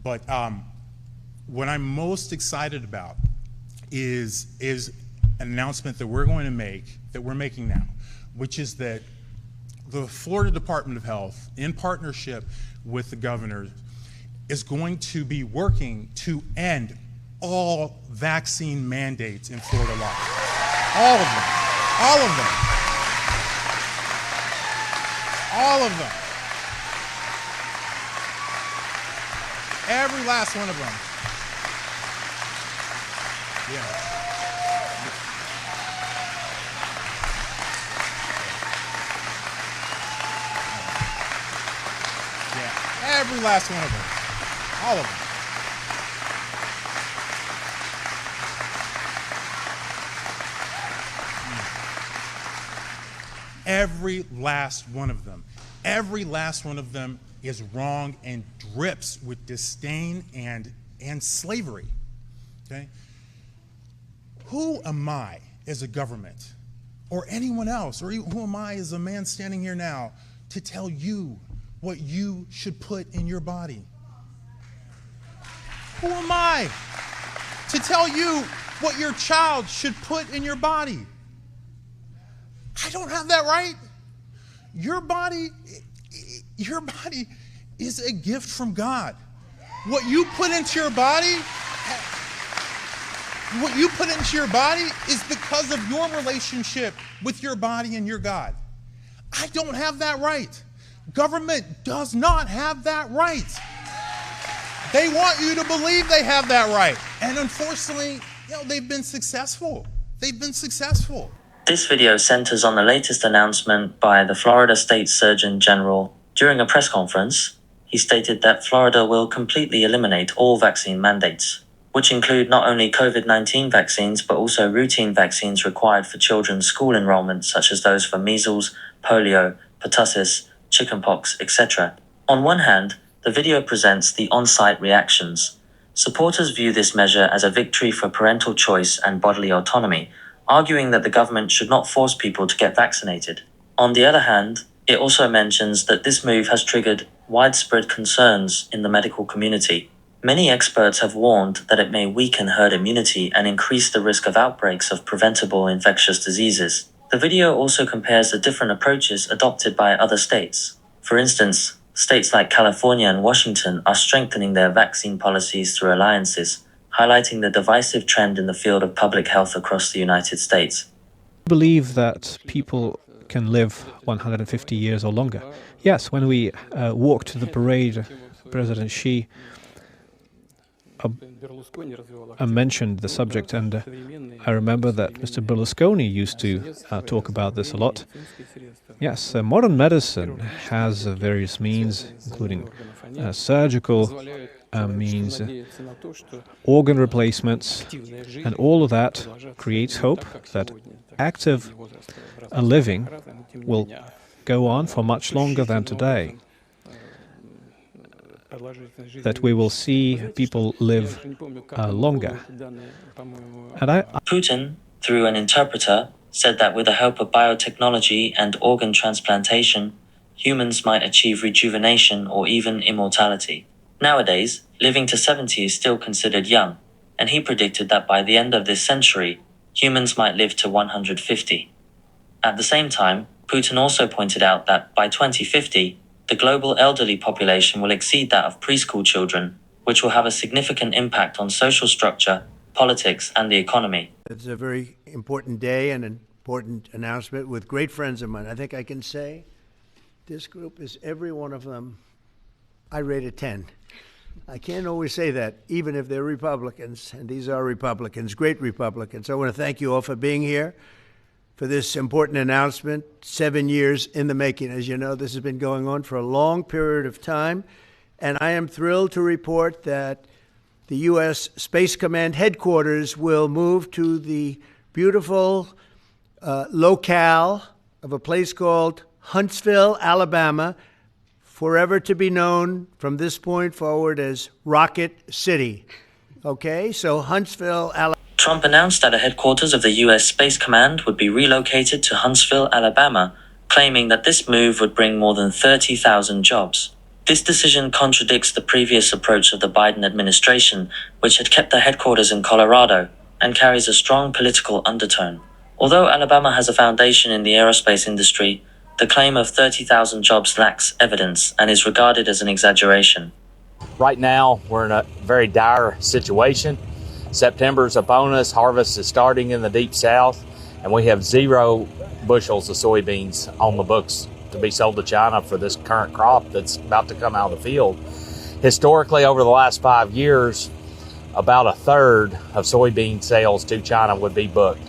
But what I'm most excited about is an announcement that we're going to make, that we're making now, which is that the Florida Department of Health, in partnership with the governor, is going to be working to end all vaccine mandates in Florida law. All of them. All of them. All of them. Every last one of them. Yeah. Every last one of them. All of them. Every last one of them. Every last one of them is wrong and drips with disdain and slavery. Okay? Who am I as a government, or anyone else, or who am I as a man standing here now, to tell you what you should put in your body? Who am I to tell you what your child should put in your body? I don't have that right. Your body is a gift from God. What you put into your body, is because of your relationship with your body and your God. I don't have that right. Government does not have that right. They want you to believe they have that right. And unfortunately, they've been successful. They've been successful. This video centers on the latest announcement by the Florida State Surgeon General. During a press conference, he stated that Florida will completely eliminate all vaccine mandates, which include not only COVID-19 vaccines, but also routine vaccines required for children's school enrollment, such as those for measles, polio, pertussis, chickenpox, etc. On one hand, the video presents the on-site reactions. Supporters view this measure as a victory for parental choice and bodily autonomy, arguing that the government should not force people to get vaccinated. On the other hand, it also mentions that this move has triggered widespread concerns in the medical community. Many experts have warned that it may weaken herd immunity and increase the risk of outbreaks of preventable infectious diseases. The video also compares the different approaches adopted by other states. For instance, states like California and Washington are strengthening their vaccine policies through alliances, highlighting the divisive trend in the field of public health across the United States. I believe that people can live 150 years or longer. Yes, when we walked to the parade, President Xi mentioned the subject, and I remember that Mr. Berlusconi used to talk about this a lot. Yes, modern medicine has various means, including surgical means, organ replacements, and all of that creates hope that active living will go on for much longer than today, that we will see people live longer. And Putin, through an interpreter, said that with the help of biotechnology and organ transplantation, humans might achieve rejuvenation or even immortality. Nowadays, living to 70 is still considered young, and he predicted that by the end of this century, humans might live to 150. At the same time, Putin also pointed out that by 2050, the global elderly population will exceed that of preschool children, which will have a significant impact on social structure, politics, and the economy. It's a very important day and an important announcement with great friends of mine. I think I can say this group is every one of them, I rate a 10. I can't always say that, even if they're Republicans, and these are Republicans, great Republicans. I want to thank you all for being here for this important announcement, 7 years in the making. As you know, this has been going on for a long period of time, and I am thrilled to report that the U.S. Space Command headquarters will move to the beautiful locale of a place called Huntsville, Alabama, forever to be known from this point forward as Rocket City. Okay, so Huntsville, Alabama. Trump announced that the headquarters of the U.S. Space Command would be relocated to Huntsville, Alabama, claiming that this move would bring more than 30,000 jobs. This decision contradicts the previous approach of the Biden administration, which had kept their headquarters in Colorado, and carries a strong political undertone. Although Alabama has a foundation in the aerospace industry, the claim of 30,000 jobs lacks evidence and is regarded as an exaggeration. Right now, we're in a very dire situation. September's upon us, harvest is starting in the Deep South, and we have 0 bushels of soybeans on the books to be sold to China for this current crop that's about to come out of the field. Historically, over the last 5 years, about a third of soybean sales to China would be booked.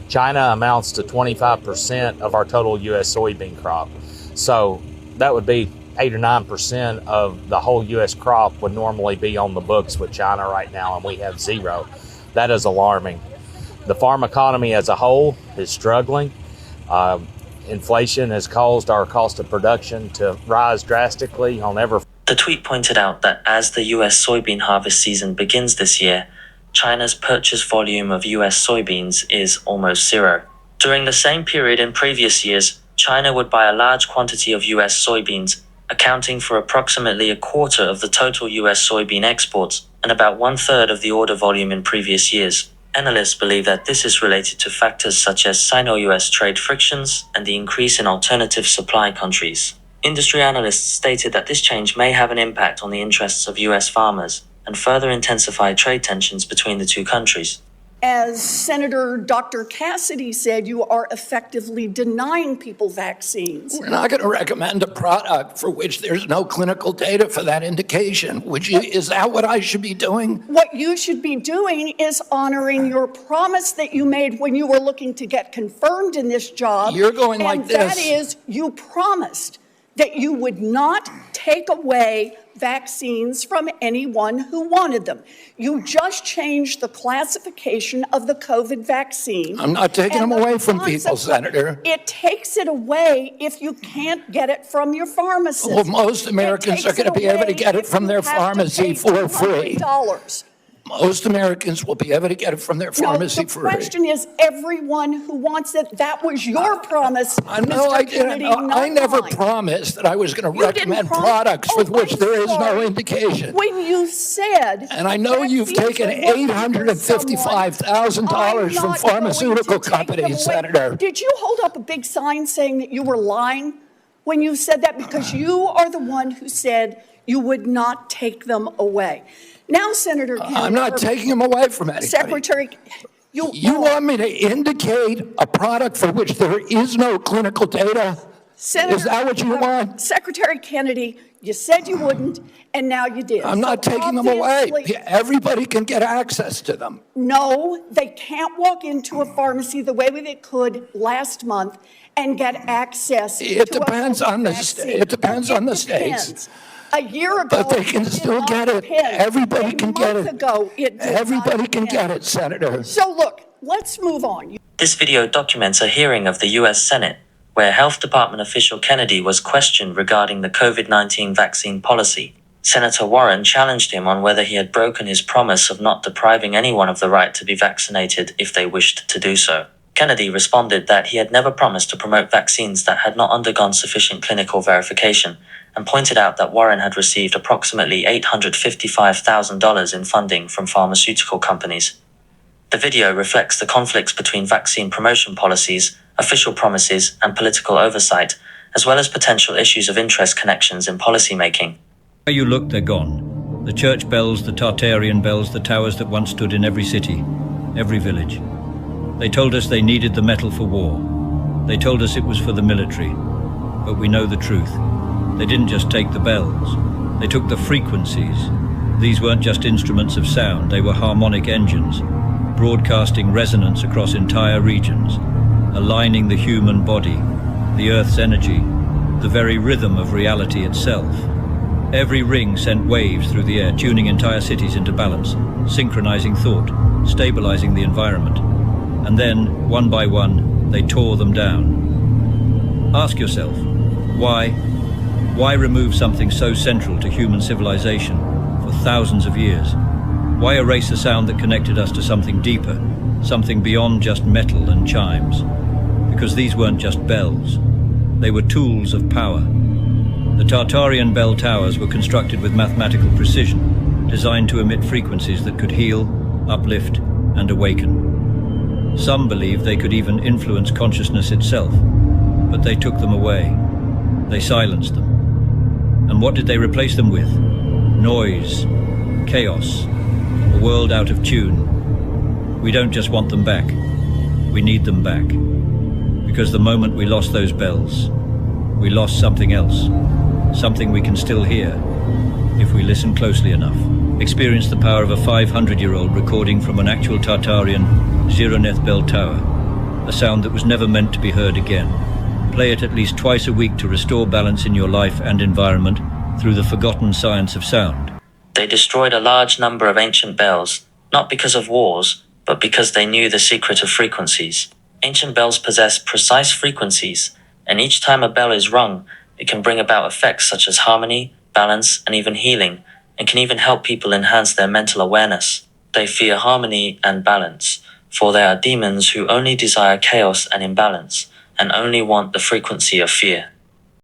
China amounts to 25% of our total U.S. soybean crop. So that would be 8 or 9% of the whole U.S. crop would normally be on the books with China right now, and we have 0. That is alarming. The farm economy as a whole is struggling. Inflation has caused our cost of production to rise drastically on every. The tweet pointed out that as the U.S. soybean harvest season begins this year, China's purchase volume of U.S. soybeans is almost 0. During the same period in previous years, China would buy a large quantity of U.S. soybeans, accounting for approximately a quarter of the total U.S. soybean exports and about 1/3 of the order volume in previous years. Analysts believe that this is related to factors such as Sino-US trade frictions and the increase in alternative supply countries. Industry analysts stated that this change may have an impact on the interests of U.S. farmers and further intensify trade tensions between the two countries. As Senator Dr. Cassidy said, you are effectively denying people vaccines. We're not going to recommend a product for which there's no clinical data for that indication. Is that what I should be doing? What you should be doing is honoring your promise that you made when you were looking to get confirmed in this job. You're going like this. And that is, you promised that you would not take away vaccines from anyone who wanted them. You just changed the classification of the COVID vaccine. I'm not taking them away from people, Senator. It takes it away if you can't get it from your pharmacist. Well, most Americans are going to be able to get it from their pharmacy for free. Most Americans will be able to get it from their pharmacy for free. The question is everyone who wants it. That was your promise, No, I didn't. I never promised that I was going to recommend products with which there is no indication. When you said... And I know you've taken $855,000 from pharmaceutical companies, Senator. Did you hold up a big sign saying that you were lying when you said that? Because you are the one who said you would not take them away. Now, Senator Kennedy, I'm not taking them away from anybody. Secretary, you want me to indicate a product for which there is no clinical data? Senator, is that what you want? Secretary Kennedy, you said you wouldn't, and now you did. I'm not taking them away. Everybody can get access to them. No, they can't walk into a pharmacy the way they could last month and get access to It depends on the states. A year ago, but they can still get it. Everybody can get it. Everybody can get it, Senator. So look, let's move on. This video documents a hearing of the U.S. Senate, where Health Department official Kennedy was questioned regarding the COVID-19 vaccine policy. Senator Warren challenged him on whether he had broken his promise of not depriving anyone of the right to be vaccinated if they wished to do so. Kennedy responded that he had never promised to promote vaccines that had not undergone sufficient clinical verification, and pointed out that Warren had received approximately $855,000 in funding from pharmaceutical companies. The video reflects the conflicts between vaccine promotion policies, official promises, and political oversight, as well as potential issues of interest connections in policymaking. Where you look, they're gone. The church bells, the Tartarian bells, the towers that once stood in every city, every village. They told us they needed the metal for war. They told us it was for the military. But we know the truth. They didn't just take the bells. They took the frequencies. These weren't just instruments of sound. They were harmonic engines, broadcasting resonance across entire regions, aligning the human body, the Earth's energy, the very rhythm of reality itself. Every ring sent waves through the air, tuning entire cities into balance, synchronizing thought, stabilizing the environment. And then, one by one, they tore them down. Ask yourself, why? Why remove something so central to human civilization for thousands of years? Why erase a sound that connected us to something deeper, something beyond just metal and chimes? Because these weren't just bells. They were tools of power. The Tartarian bell towers were constructed with mathematical precision, designed to emit frequencies that could heal, uplift, and awaken. Some believed they could even influence consciousness itself, but they took them away. They silenced them. And what did they replace them with? Noise, chaos, a world out of tune. We don't just want them back, we need them back. Because the moment we lost those bells, we lost something else, something we can still hear, if we listen closely enough. Experience the power of a 500-year-old recording from an actual Tartarian Zironeth bell tower, a sound that was never meant to be heard again. Play it at least twice a week to restore balance in your life and environment through the forgotten science of sound. They destroyed a large number of ancient bells, not because of wars, but because they knew the secret of frequencies. Ancient bells possess precise frequencies, and each time a bell is rung, it can bring about effects such as harmony, balance, and even healing, and can even help people enhance their mental awareness. They fear harmony and balance, for they are demons who only desire chaos and imbalance, and only want the frequency of fear.